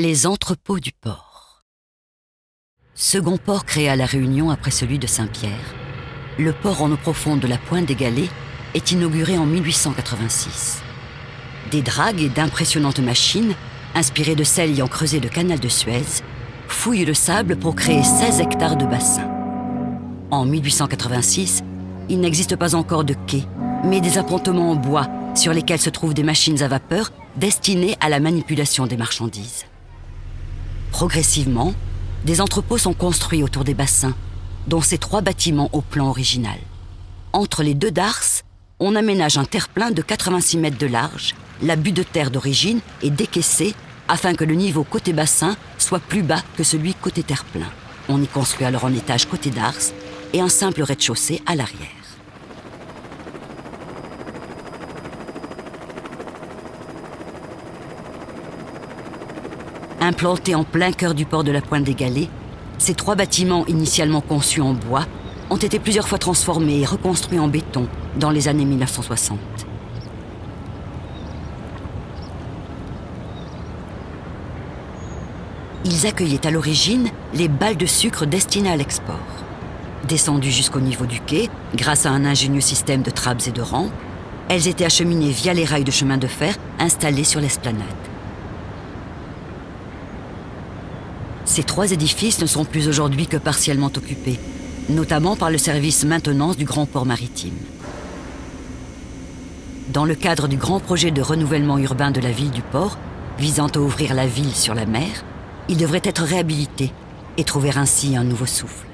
Les entrepôts du port. Second port créé à La Réunion après celui de Saint-Pierre, le port en eau profonde de la Pointe des Galets est inauguré en 1886. Des dragues et d'impressionnantes machines, inspirées de celles ayant creusé le canal de Suez, fouillent le sable pour créer 16 hectares de bassin. En 1886, il n'existe pas encore de quais, mais des appontements en bois sur lesquels se trouvent des machines à vapeur destinées à la manipulation des marchandises. Progressivement, des entrepôts sont construits autour des bassins, dont ces 3 bâtiments au plan original. Entre les 2 darses, on aménage un terre-plein de 86 mètres de large. La butte de terre d'origine est décaissée afin que le niveau côté bassin soit plus bas que celui côté terre-plein. On y construit alors un étage côté darse et un simple rez-de-chaussée à l'arrière. Implantés en plein cœur du port de la Pointe des Galets, ces 3 bâtiments initialement conçus en bois ont été plusieurs fois transformés et reconstruits en béton dans les années 1960. Ils accueillaient à l'origine les balles de sucre destinées à l'export. Descendues jusqu'au niveau du quai, grâce à un ingénieux système de trappes et de rampes, elles étaient acheminées via les rails de chemin de fer installés sur l'esplanade. Ces 3 édifices ne sont plus aujourd'hui que partiellement occupés, notamment par le service maintenance du grand port maritime. Dans le cadre du grand projet de renouvellement urbain de la ville du port, visant à ouvrir la ville sur la mer, il devrait être réhabilité et trouver ainsi un nouveau souffle.